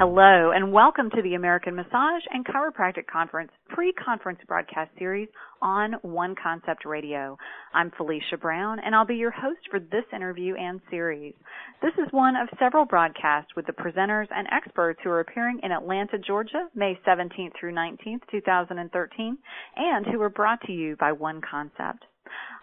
Hello, and welcome to the American Massage and Chiropractic Conference pre-conference broadcast series on One Concept Radio. I'm Felicia Brown, and I'll be your host for this interview and series. This is one of several broadcasts with the presenters and experts who are appearing in Atlanta, Georgia, May 17th through 19th, 2013, and who are brought to you by One Concept.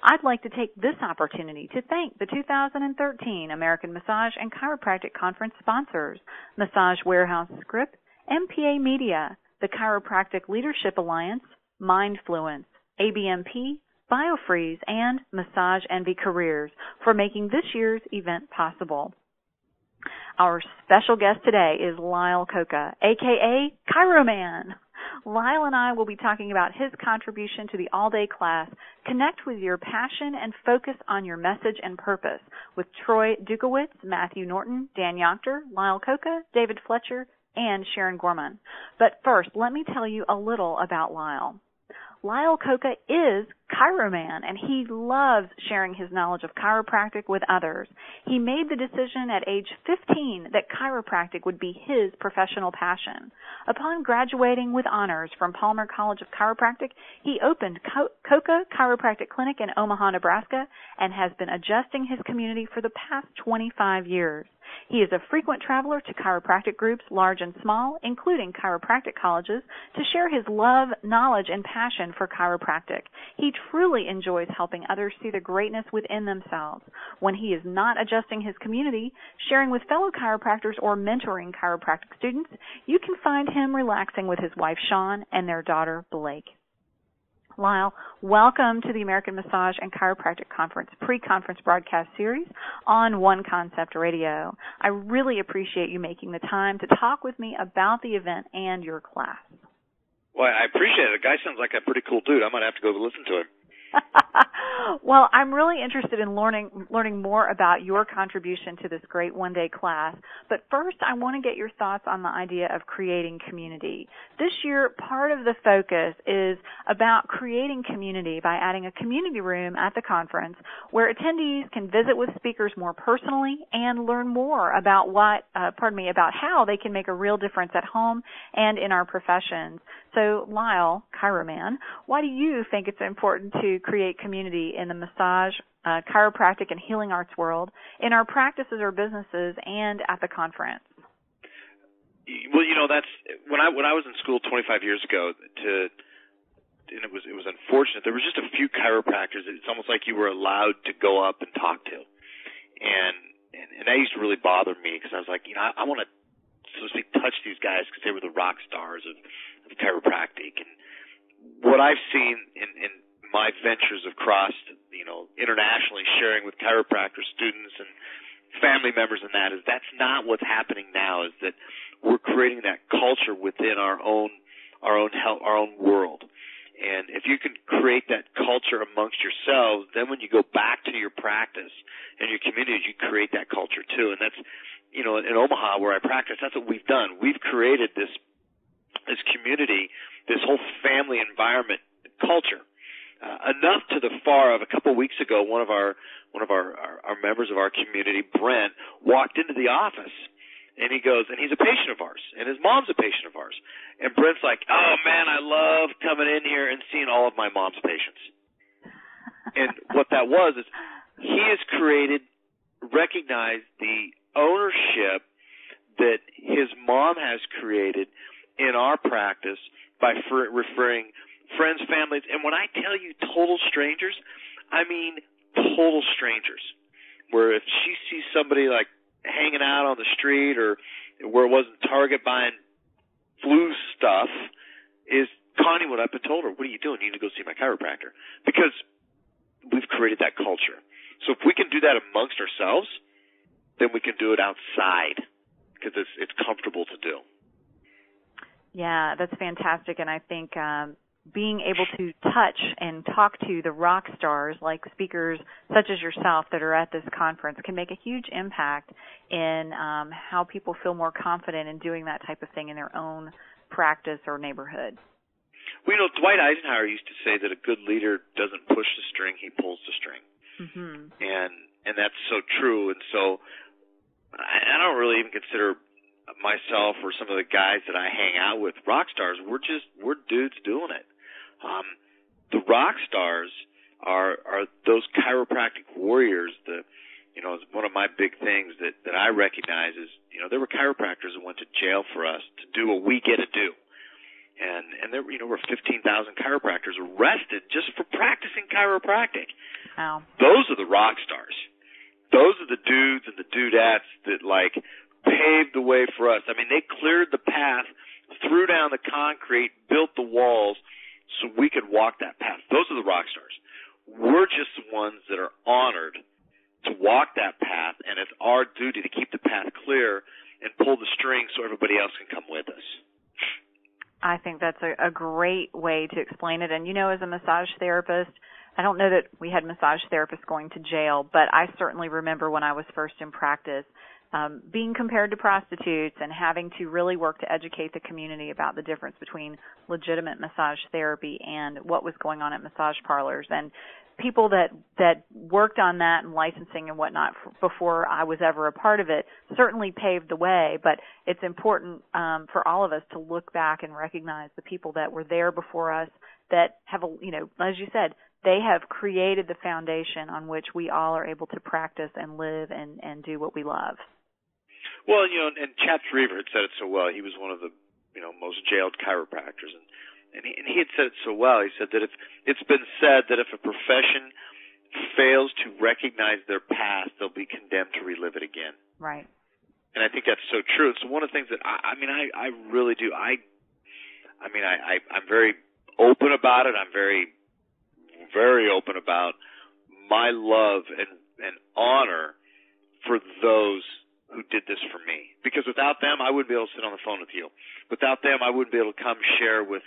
I'd like to take this opportunity to thank the 2013 American Massage and Chiropractic Conference sponsors, Massage Warehouse Script, MPA Media, the Chiropractic Leadership Alliance, Mindfluence, ABMP, BioFreeze, and Massage Envy Careers for making this year's event possible. Our special guest today is Lyle Koca, a.k.a. Chiro Man. Lyle and I will be talking about his contribution to the all-day class, Connect with Your Passion and Focus on Your Message and Purpose, with Troy Dukowitz, Matthew Norton, Dan Yochter, Lyle Koca, David Fletcher, and Sharon Gorman. But first, let me tell you a little about Lyle. Lyle Koca is Chiro Man, and he loves sharing his knowledge of chiropractic with others. He made the decision at age 15 that chiropractic would be his professional passion. Upon graduating with honors from Palmer College of Chiropractic, he opened Koca Chiropractic Clinic in Omaha, Nebraska, and has been adjusting his community for the past 25 years. He is a frequent traveler to chiropractic groups, large and small, including chiropractic colleges, to share his love, knowledge, and passion for chiropractic. He truly enjoys helping others see the greatness within themselves. When he is not adjusting his community, sharing with fellow chiropractors, or mentoring chiropractic students, you can find him relaxing with his wife, Shawn, and their daughter, Blake. Lyle, welcome to the American Massage and Chiropractic Conference pre-conference broadcast series on One Concept Radio. I really appreciate you making the time to talk with me about the event and your class. Well, I appreciate it. The guy sounds like a pretty cool dude. I might have to go listen to him. Well, I'm really interested in learning more about your contribution to this great one-day class. But first, I want to get your thoughts on the idea of creating community. This year, part of the focus is about creating community by adding a community room at the conference where attendees can visit with speakers more personally and learn more about about how they can make a real difference at home and in our professions. So, Lyle, Chiro Man, why do you think it's important to create community in the massage, chiropractic, and healing arts world, in our practices or businesses, and at the conference? Well, that's when I was in school 25 years ago. And it was unfortunate. There was just a few chiropractors. It's almost like you were allowed to go up and talk to, and that used to really bother me because I was like, I want to so to speak touch these guys because they were the rock stars of chiropractic. And what I've seen in my ventures across, internationally, sharing with chiropractor students and family members and that's not what's happening now. Is that we're creating that culture within our own health, our own world. And if you can create that culture amongst yourselves, then when you go back to your practice and your communities, you create that culture too. And that's, in Omaha where I practice, that's what we've done. We've created this community, this whole family environment culture. Enough to the far of a couple of weeks ago, one of our members of our community, Brent, walked into the office, and he goes, and he's a patient of ours, and his mom's a patient of ours. And Brent's like, oh man, I love coming in here and seeing all of my mom's patients. And what that was is he has recognized the ownership that his mom has created in our practice by referring friends, families, and when I tell you total strangers, I mean total strangers. Where if she sees somebody like hanging out on the street or where it wasn't Target buying flu stuff, is Connie went up and told her, what are you doing? You need to go see my chiropractor. Because we've created that culture. So if we can do that amongst ourselves, then we can do it outside because it's comfortable to do. Yeah, that's fantastic. And I think being able to touch and talk to the rock stars like speakers such as yourself that are at this conference can make a huge impact in how people feel more confident in doing that type of thing in their own practice or neighborhood. Well, Dwight Eisenhower used to say that a good leader doesn't push the string, he pulls the string. Mm-hmm. And that's so true. And so I don't really even consider myself or some of the guys that I hang out with, rock stars, we're dudes doing it. The rock stars are those chiropractic warriors. One of my big things that I recognize is, there were chiropractors that went to jail for us to do what we get to do. And there were 15,000 chiropractors arrested just for practicing chiropractic. Wow. Those are the rock stars. Those are the dudes and the dudettes that paved the way for us. I mean, they cleared the path, threw down the concrete, built the walls so we could walk that path. Those are the rock stars. We're just the ones that are honored to walk that path, and it's our duty to keep the path clear and pull the strings so everybody else can come with us. I think that's a great way to explain it. And, as a massage therapist, I don't know that we had massage therapists going to jail, but I certainly remember when I was first in practice, being compared to prostitutes and having to really work to educate the community about the difference between legitimate massage therapy and what was going on at massage parlors. And people that worked on that and licensing and whatnot before I was ever a part of it certainly paved the way, but it's important for all of us to look back and recognize the people that were there before us that have, as you said, they have created the foundation on which we all are able to practice and live and do what we love. Well, and Chap Drever had said it so well. He was one of the, most jailed chiropractors, and he had said it so well. He said that it's been said that if a profession fails to recognize their past, they'll be condemned to relive it again. Right. And I think that's so true. So one of the things that I really do. I'm very open about it. I'm very, very open about my love and honor for those who did this for me. Because without them, I wouldn't be able to sit on the phone with you. Without them, I wouldn't be able to come share with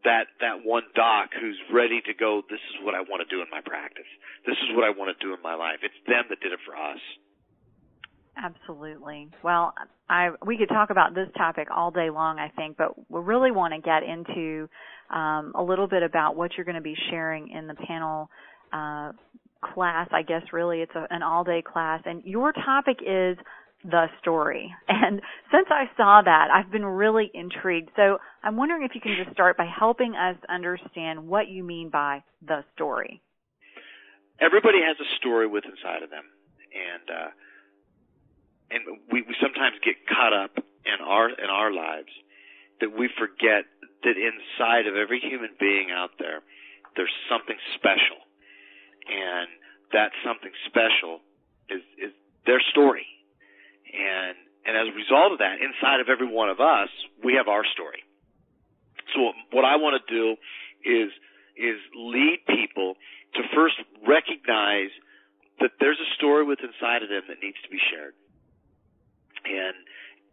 that one doc who's ready to go, this is what I want to do in my practice. This is what I want to do in my life. It's them that did it for us. Absolutely. Well, we could talk about this topic all day long, I think, but we really want to get into a little bit about what you're going to be sharing in the panel class. I guess really it's an all-day class, and your topic is the story. And since I saw that, I've been really intrigued. So I'm wondering if you can just start by helping us understand what you mean by the story. Everybody has a story with inside of them, and we sometimes get caught up in our lives that we forget that inside of every human being out there, there's something special, and that something special is their story. And as a result of that, inside of every one of us, we have our story. So what I want to do is lead people to first recognize that there's a story within inside of them that needs to be shared. And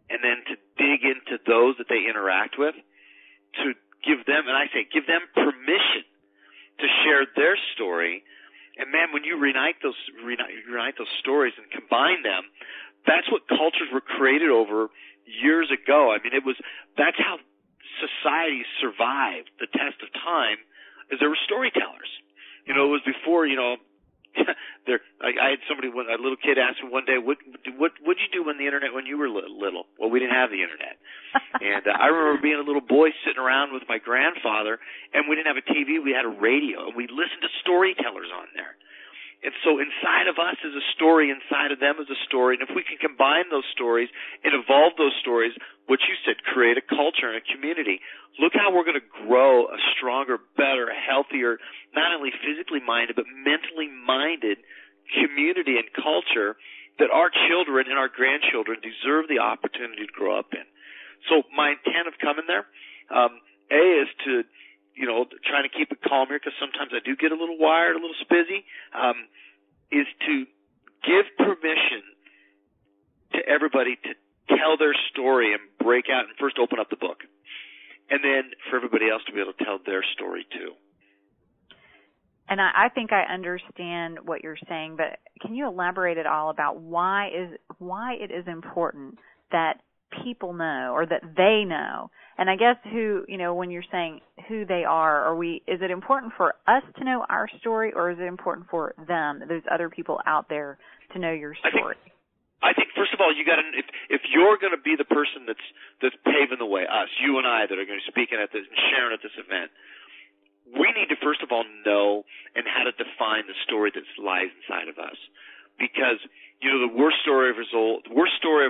then to dig into those that they interact with, to give them, and I say give them permission to share their story. And man, when you reunite those stories and combine them, that's what cultures were created over years ago. I mean, that's how society survived the test of time, is there were storytellers. It was before, I had a little kid ask me one day, what'd you do when you were little? Well, we didn't have the internet. And I remember being a little boy sitting around with my grandfather, and we didn't have a TV, we had a radio, and we listened to storytellers on there. And so inside of us is a story, inside of them is a story, and if we can combine those stories and evolve those stories, what you said, create a culture and a community, look how we're going to grow a stronger, better, healthier, not only physically minded, but mentally minded community and culture that our children and our grandchildren deserve the opportunity to grow up in. So my intent of coming there, is to trying to keep it calm here, because sometimes I do get a little wired, a little spizzy, is to give permission to everybody to tell their story and break out and first open up the book. And then for everybody else to be able to tell their story too. And I think I understand what you're saying, but can you elaborate at all about why it is important that people know, or that they know? And I guess when you're saying who they are, is it important for us to know our story, or is it important for them, those other people out there, to know your story? I think first of all, you got to if you're going to be the person that's paving the way, us, you and I, that are going to be speaking at this and sharing at this event, we need to first of all know and how to define the story that lies inside of us, because the worst story of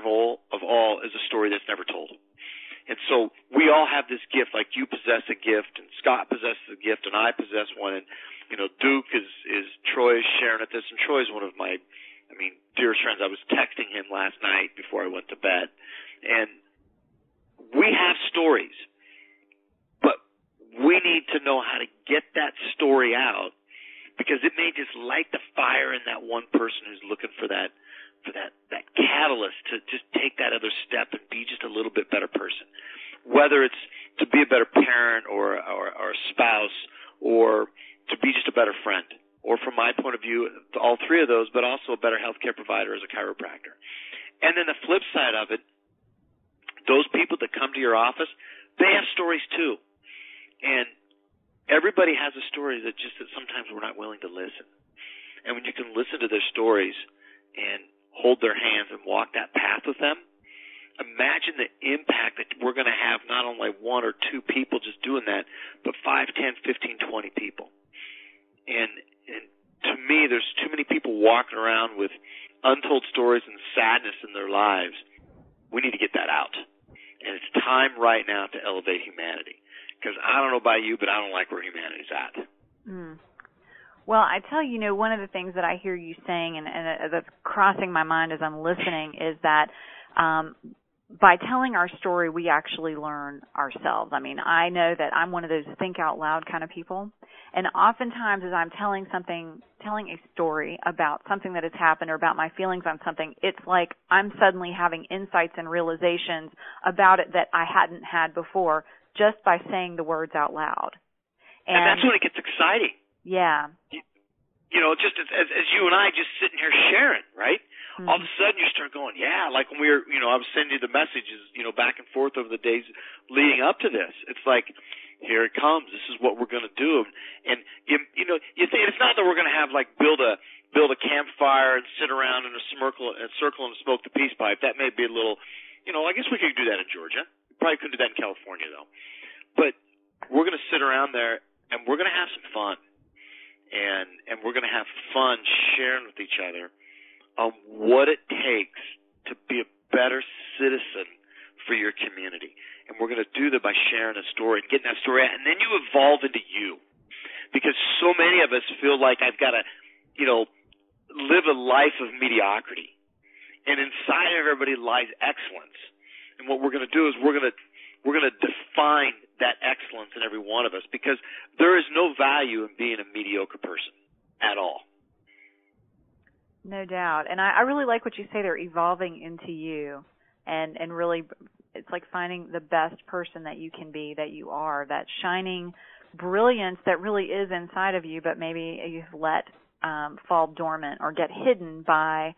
all is a story that's never told. And so we all have this gift, like you possess a gift, and Scott possesses a gift, and I possess one, and Duke is Troy's sharing at this, and Troy's one of my dearest friends. I was texting him last night before I went to bed, and we have stories, but we need to know how to get that story out, because it may just light the fire in that one person who's looking for that catalyst to just take that other step and be just a little bit better person, whether it's to be a better parent or a spouse, or to be just a better friend, or from my point of view, all three of those, but also a better healthcare provider as a chiropractor. And then the flip side of it, those people that come to your office, they have stories too. And everybody has a story that sometimes we're not willing to listen. And when you can listen to their stories and hold their hands and walk that path with them, imagine the impact that we're going to have, not only one or two people just doing that, but 5, 10, 15, 20 people. And to me, there's too many people walking around with untold stories and sadness in their lives. We need to get that out. And it's time right now to elevate humanity. Because I don't know about you, but I don't like where humanity's at. Well, I tell you, one of the things that I hear you saying, and that's crossing my mind as I'm listening, is that by telling our story, we actually learn ourselves. I know that I'm one of those think out loud kind of people. And oftentimes as I'm telling a story about something that has happened or about my feelings on something, it's like I'm suddenly having insights and realizations about it that I hadn't had before just by saying the words out loud. And that's when it gets exciting. Yeah. Just as you and I just sitting here sharing, right? Mm-hmm. All of a sudden you start going, yeah, like when we were, I was sending you the messages, back and forth over the days leading up to this. It's like, here it comes. This is what we're going to do. And you think it's not that we're going to have build a campfire and sit around in a circle and smoke the peace pipe. That may be a little, I guess we could do that in Georgia. We probably couldn't do that in California though. But we're going to sit around there and we're going to have some fun. And we're going to have fun sharing with each other on what it takes to be a better citizen for your community. And we're going to do that by sharing a story and getting that story out. And then you evolve into you. Because so many of us feel like I've got to, live a life of mediocrity. And inside of everybody lies excellence. And what we're going to do is we're going to define that excellence in every one of us, because there is no value in being a mediocre person at all. No doubt. And I really like what you say there, evolving into you, and really it's like finding the best person that you can be, that you are, that shining brilliance that really is inside of you, but maybe you've let fall dormant or get hidden by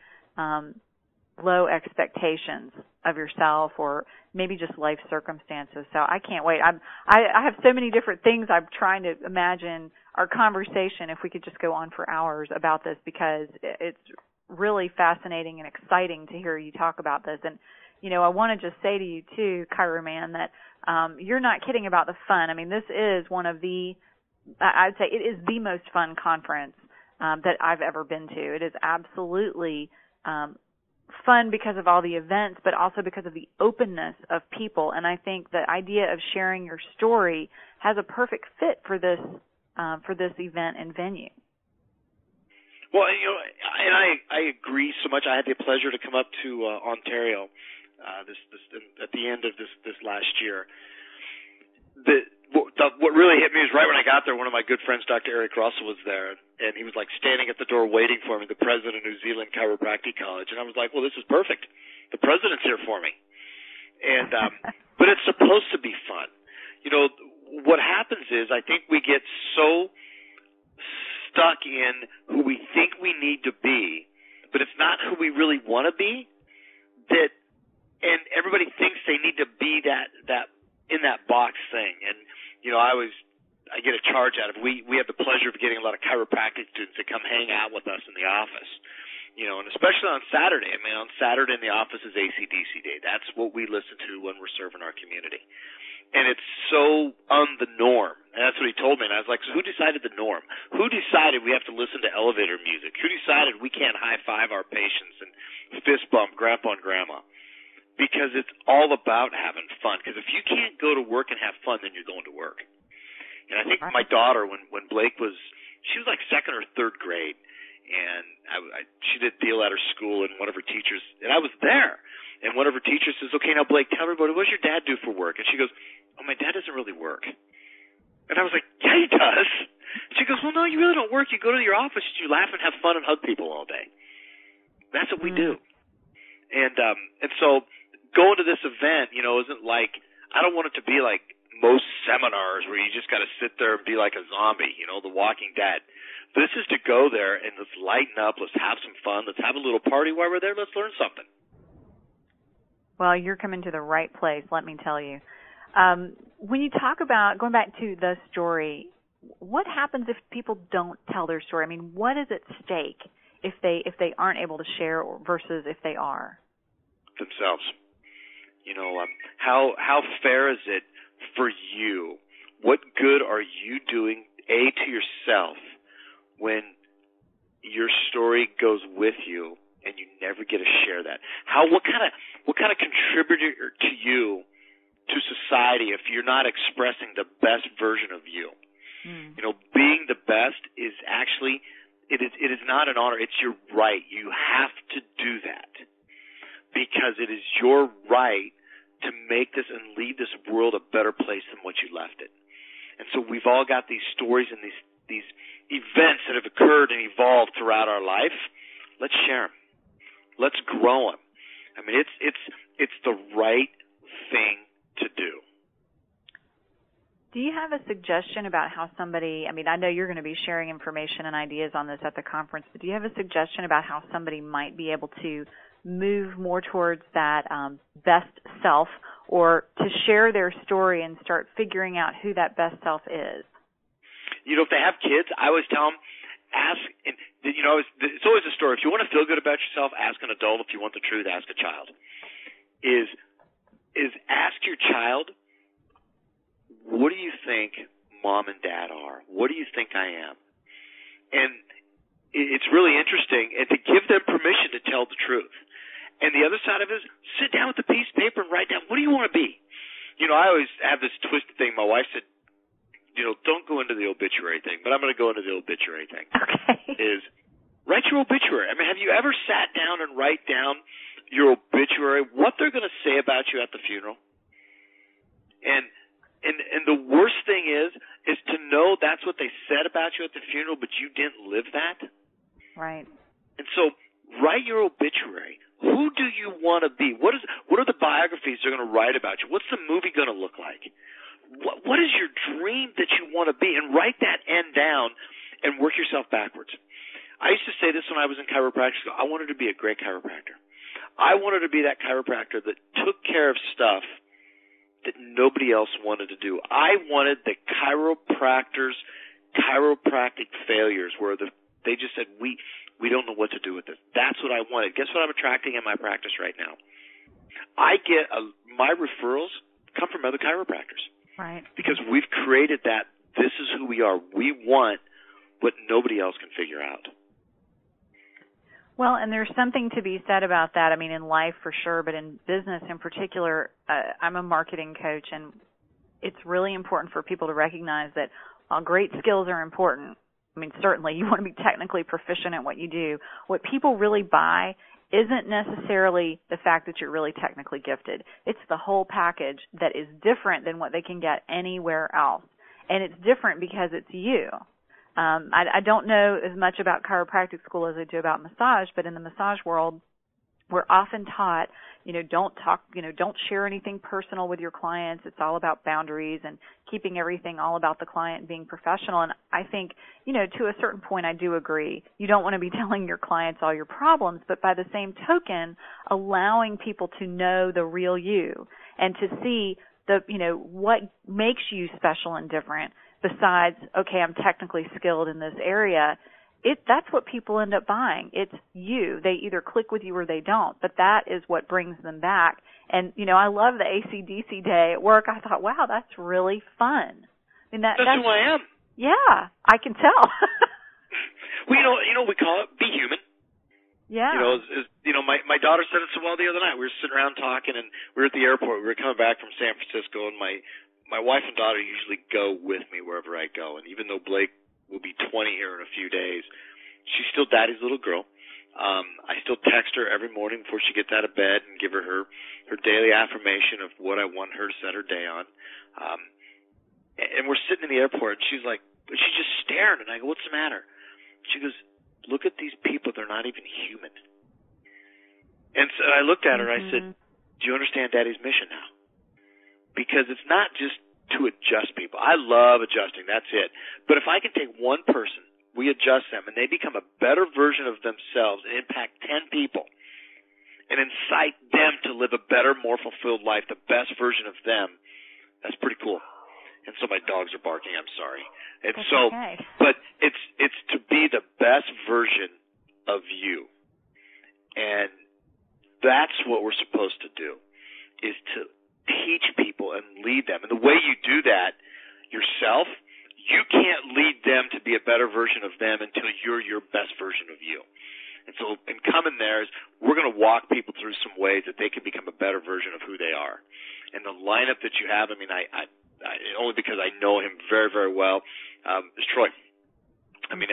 low expectations of yourself, or maybe just life circumstances. So I can't wait. I have so many different things I'm trying to imagine our conversation, if we could just go on for hours about this, because it's really fascinating and exciting to hear you talk about this. And, I want to just say to you too, Chiro Man, that you're not kidding about the fun. This is one of I'd say it is the most fun conference that I've ever been to. It is absolutely fun because of all the events, but also because of the openness of people. And I think the idea of sharing your story has a perfect fit for this event and venue. Well, and I agree so much. I had the pleasure to come up to Ontario this at the end of this last year. What really hit me is right when I got there, one of my good friends, Dr. Eric Russell, was there, and he was standing at the door waiting for me, the president of New Zealand Chiropractic College, and I was like, well, this is perfect. The president's here for me. And but it's supposed to be fun. What happens is I think we get so stuck in who we think we need to be, but it's not who we really want to be, and everybody thinks they need to be that in that box thing. And I get a charge out of we have the pleasure of getting a lot of chiropractic students that come hang out with us in the office. And especially on Saturday. I mean, on Saturday in the office is AC/DC Day. That's what we listen to when we're serving our community. And it's so the norm. And that's what he told me. And I was like, so who decided the norm? Who decided we have to listen to elevator music? Who decided we can't high-five our patients and fist bump grandpa and grandma? Because it's all about having fun. Because if you can't go to work and have fun, then you're going to work. And I think my daughter, when Blake she was like second or third grade, and she did a deal at her school, and one of her teachers, and I was there, and one of her teachers says, okay, now Blake, tell everybody, what does your dad do for work? And she goes, oh, my dad doesn't really work. And I was like, yeah, he does. She goes, well, no, you really don't work. You go to your office, you laugh and have fun and hug people all day. That's what we do. And so going to this event, isn't like, I don't want it to be like most seminars where you just got to sit there and be like a zombie, The Walking Dead. This is to go there and let's lighten up, let's have some fun, let's have a little party while we're there, let's learn something. Well, you're coming to the right place, let me tell you. When you talk about, going back to the story, what happens if people don't tell their story? I mean, what is at stake if they aren't able to share versus if they are? Themselves. How fair is it for you? What good are you doing, to yourself, when your story goes with you and you never get to share that? What kind of contributor to you, to society, if you're not expressing the best version of you? Being the best is actually, it is not an honor, it's your right. You have to do that because it is your right to make this and leave this world a better place than what you left it. And so we've all got these stories and these events that have occurred and evolved throughout our life. Let's share them. Let's grow them. I mean, it's the right thing to do. Do you have a suggestion about how somebody, I mean, I know you're going to be sharing information and ideas on this at the conference, but do you have a suggestion about how somebody might be able to move more towards that best self, or to share their story and start figuring out who that best self is? If they have kids, I always tell them, ask, it's always a story. If you want to feel good about yourself, ask an adult. If you want the truth, ask a child. Is ask your child, what do you think mom and dad are? What do you think I am? And it's really interesting, and to give them permission to tell the truth. And the other side of it is sit down with a piece of paper and write down, what do you want to be? I always have this twisted thing. My wife said, don't go into the obituary thing, but I'm going to go into the obituary thing. Okay. Is write your obituary. I mean, have you ever sat down and write down your obituary, what they're going to say about you at the funeral? And the worst thing is to know that's what they said about you at the funeral, but you didn't live that. Right. And so write your obituary. Who do you want to be? What are the biographies they're going to write about you? What's the movie going to look like? What is your dream that you want to be? And write that end down and work yourself backwards. I used to say this when I was in chiropractic school. I wanted to be a great chiropractor. I wanted to be that chiropractor that took care of stuff that nobody else wanted to do. I wanted the chiropractors' chiropractic failures where they just said, we don't know what to do with this. That's what I wanted. Guess what I'm attracting in my practice right now? I get my referrals come from other chiropractors. Right. Because we've created that. This is who we are. We want what nobody else can figure out. Well, and there's something to be said about that. I mean, in life for sure, but in business in particular, I'm a marketing coach, and it's really important for people to recognize that while great skills are important, I mean, certainly you want to be technically proficient at what you do. What people really buy isn't necessarily the fact that you're really technically gifted. It's the whole package that is different than what they can get anywhere else. And it's different because it's you. I don't know as much about chiropractic school as I do about massage, but in the massage world, we're often taught, don't share anything personal with your clients. It's all about boundaries and keeping everything all about the client and being professional. And I think, to a certain point, I do agree. You don't want to be telling your clients all your problems, but by the same token, allowing people to know the real you and to see what makes you special and different besides, okay, I'm technically skilled in this area. that's what people end up buying. It's you. They either click with you or they don't, but that is what brings them back. And, I love the AC/DC day at work. I thought, wow, that's really fun. I mean, that's who I am. Yeah, I can tell. Well, we call it be human. Yeah. My daughter said it so well the other night. We were sitting around talking, and we were at the airport. We were coming back from San Francisco, and my wife and daughter usually go with me wherever I go. And even though Blake will be 20 here in a few days, she's still Daddy's little girl. I still text her every morning before she gets out of bed and give her daily affirmation of what I want her to set her day on. And we're sitting in the airport, and she's just staring, and I go, what's the matter? She goes, look at these people. They're not even human. And so I looked at her, and I said, do you understand Daddy's mission now? Because it's not just to adjust people. I love adjusting. That's it. But if I can take one person, we adjust them, and they become a better version of themselves and impact 10 people and incite them to live a better, more fulfilled life, the best version of them, that's pretty cool. And so my dogs are barking. I'm sorry. And that's so, okay. But it's to be the best version of you. And that's what we're supposed to do, is to teach people and lead them. And the way you do that yourself, you can't lead them to be a better version of them until you're your best version of you. And so in coming there is we're going to walk people through some ways that they can become a better version of who they are. And the lineup that you have, I mean, I only because I know him very, very well, is Troy. I mean,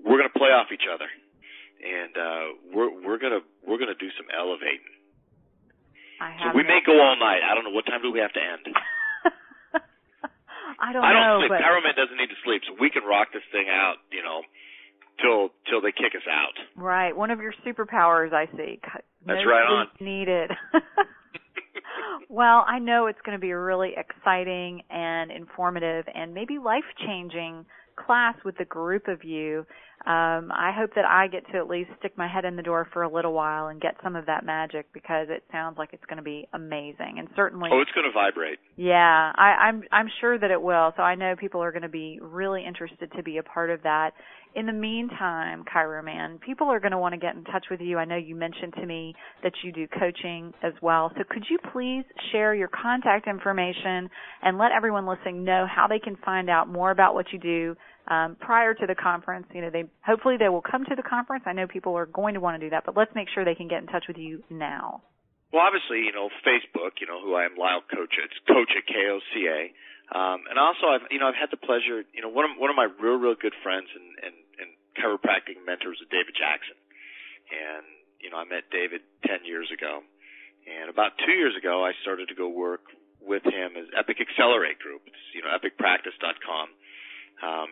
we're going to play off each other, and we're going to do some elevating. So we may go all night. I don't know, what time do we have to end? I don't sleep. But Pyroman doesn't need to sleep, so we can rock this thing out, till they kick us out. Right. One of your superpowers, I see. That's right on. Needed. Well, I know it's going to be a really exciting and informative and maybe life-changing class with the group of you. I hope that I get to at least stick my head in the door for a little while and get some of that magic, because it sounds like it's going to be amazing. And certainly, it's going to vibrate. Yeah, I'm sure that it will. So I know people are going to be really interested to be a part of that. In the meantime, Chiroman, people are going to want to get in touch with you. I know you mentioned to me that you do coaching as well. So could you please share your contact information and let everyone listening know how they can find out more about what you do prior to the conference? Hopefully they will come to the conference. I know people are going to want to do that, but let's make sure they can get in touch with you now. Well, obviously, Facebook, who I am, Lyle Koca. It's Koca, Koca. And also, I've had the pleasure, one of my real good friends and chiropractic mentors is David Jackson. And, I met David 10 years ago. And about 2 years ago, I started to go work with him as Epic Accelerate Group. It's, epicpractice.com.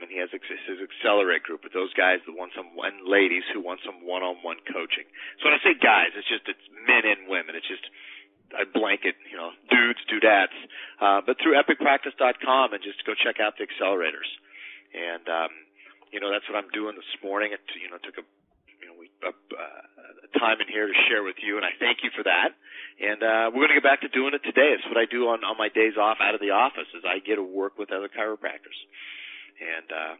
And he has his Accelerate Group with those guys that want and ladies who want some one-on-one coaching. So when I say guys, it's men and women. It's just a blanket, dudes, dudettes. But through epicpractice.com, and just go check out the accelerators. And, that's what I'm doing this morning. It, took a time in here to share with you, and I thank you for that. And we're going to get back to doing it today. It's what I do on my days off out of the office, is I get to work with other chiropractors. And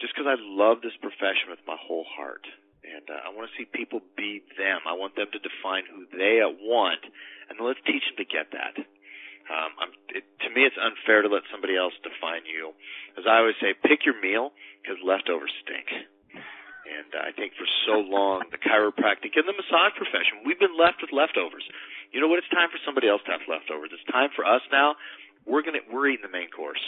just because I love this profession with my whole heart, and I want to see people be them. I want them to define who they want, and let's teach them to get that. To me, it's unfair to let somebody else define you. As I always say, pick your meal, because leftovers stink. And I think for so long, the chiropractic and the massage profession, we've been left with leftovers. You know what? It's time for somebody else to have leftovers. It's time for us now. We're eating the main course.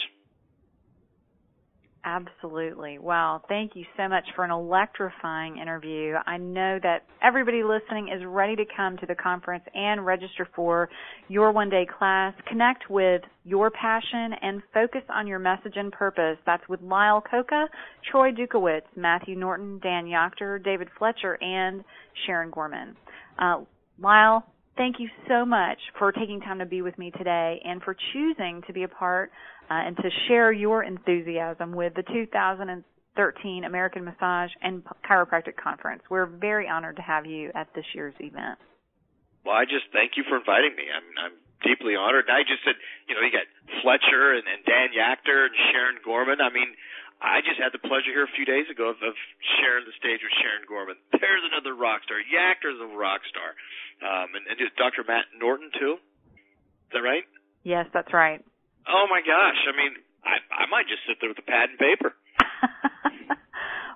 Absolutely. Well, thank you so much for an electrifying interview. I know that everybody listening is ready to come to the conference and register for your one-day class. Connect with your passion and focus on your message and purpose. That's with Lyle Koca, Troy Dukowitz, Matthew Norton, Dan Yochter, David Fletcher, and Sharon Gorman. Lyle, thank you so much for taking time to be with me today and for choosing to be a part and to share your enthusiasm with the 2013 American Massage and Chiropractic Conference. We're very honored to have you at this year's event. Well, I just thank you for inviting me. I'm deeply honored. And I just said, you got Fletcher and Dan Yochter and Sharon Gorman. I mean, I just had the pleasure here a few days ago of sharing the stage with Sharon Gorman. There's another rock star. Yactor's a rock star. And Dr. Matt Norton, too? Is that right? Yes, that's right. Oh, my gosh. I mean, I might just sit there with a pad and paper.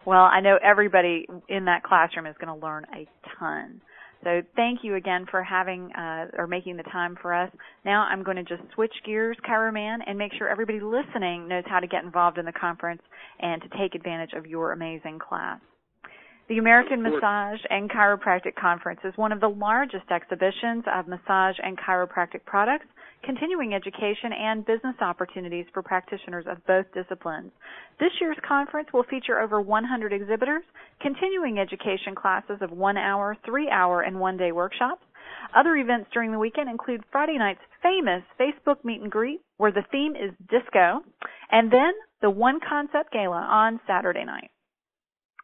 Well, I know everybody in that classroom is going to learn a ton. So thank you again for having or making the time for us. Now I'm going to just switch gears, Chiroman, and make sure everybody listening knows how to get involved in the conference and to take advantage of your amazing class. The American Massage and Chiropractic Conference is one of the largest exhibitions of massage and chiropractic products, continuing education, and business opportunities for practitioners of both disciplines. This year's conference will feature over 100 exhibitors, continuing education classes of 1 hour, 3 hour, and 1 day workshops. Other events during the weekend include Friday night's famous Facebook meet and greet, where the theme is disco, and then the One Concept Gala on Saturday night.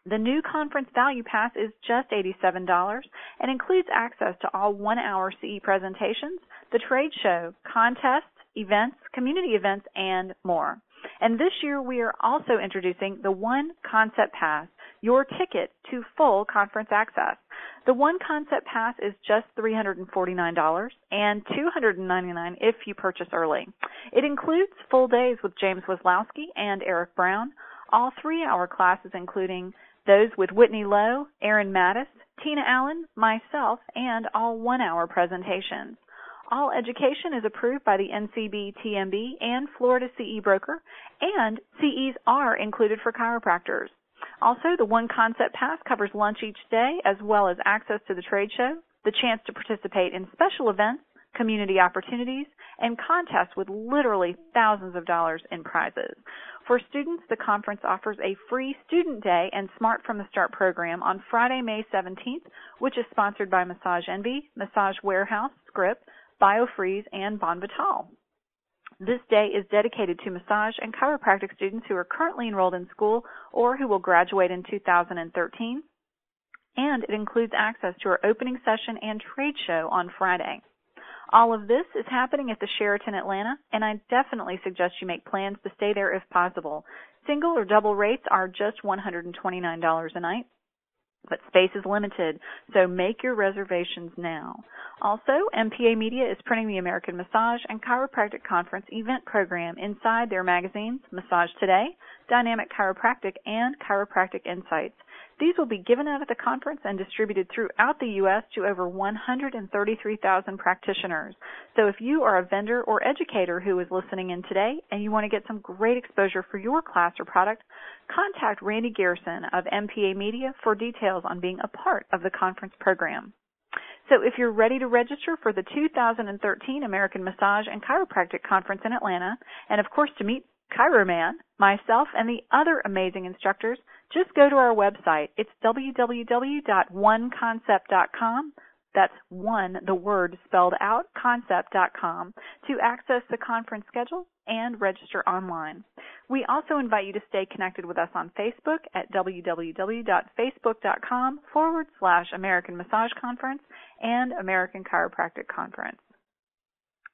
The new conference value pass is just $87 and includes access to all 1 hour CE presentations, the trade show, contests, events, community events, and more. And this year we are also introducing the One Concept Pass, your ticket to full conference access. The One Concept Pass is just $349 and $299 if you purchase early. It includes full days with James Wislowski and Eric Brown, all 3 hour classes including those with Whitney Lowe, Aaron Mattis, Tina Allen, myself, and all 1 hour presentations. All education is approved by the NCB TMB and Florida CE broker, and CEs are included for chiropractors. Also, the One Concept Pass covers lunch each day, as well as access to the trade show, the chance to participate in special events, community opportunities, and contests with literally thousands of dollars in prizes. For students, the conference offers a free Student Day and Smart from the Start program on Friday, May 17th, which is sponsored by Massage Envy, Massage Warehouse, Script, BioFreeze, and Bon Vital. This day is dedicated to massage and chiropractic students who are currently enrolled in school or who will graduate in 2013, and it includes access to our opening session and trade show on Friday. All of this is happening at the Sheraton Atlanta, and I definitely suggest you make plans to stay there if possible. Single or double rates are just $129 a night, but space is limited, so make your reservations now. Also, MPA Media is printing the American Massage and Chiropractic Conference event program inside their magazines, Massage Today, Dynamic Chiropractic, and Chiropractic Insights. These will be given out at the conference and distributed throughout the U.S. to over 133,000 practitioners. So if you are a vendor or educator who is listening in today and you want to get some great exposure for your class or product, contact Randy Garrison of MPA Media for details on being a part of the conference program. So if you're ready to register for the 2013 American Massage and Chiropractic Conference in Atlanta, and of course to meet Chiroman, myself, and the other amazing instructors, just go to our website. It's www.oneconcept.com. That's one, the word spelled out, concept.com, to access the conference schedule and register online. We also invite you to stay connected with us on Facebook at www.facebook.com/American Massage Conference and American Chiropractic Conference.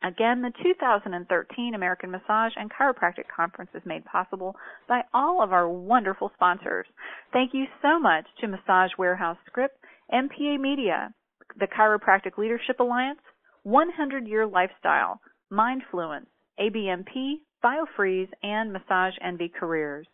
Again, the 2013 American Massage and Chiropractic Conference is made possible by all of our wonderful sponsors. Thank you so much to Massage Warehouse Script, MPA Media, the Chiropractic Leadership Alliance, 100 Year Lifestyle, Mindfluence, ABMP, BioFreeze, and Massage Envy Careers.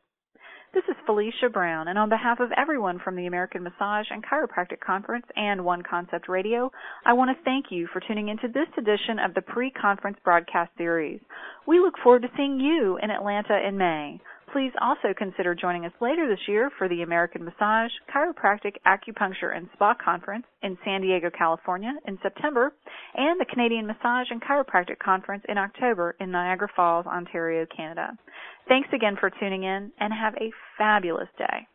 This is Felicia Brown, and on behalf of everyone from the American Massage and Chiropractic Conference and One Concept Radio, I want to thank you for tuning into this edition of the pre-conference broadcast series. We look forward to seeing you in Atlanta in May. Please also consider joining us later this year for the American Massage, Chiropractic, Acupuncture, and Spa Conference in San Diego, California in September, and the Canadian Massage and Chiropractic Conference in October in Niagara Falls, Ontario, Canada. Thanks again for tuning in, and have a fabulous day.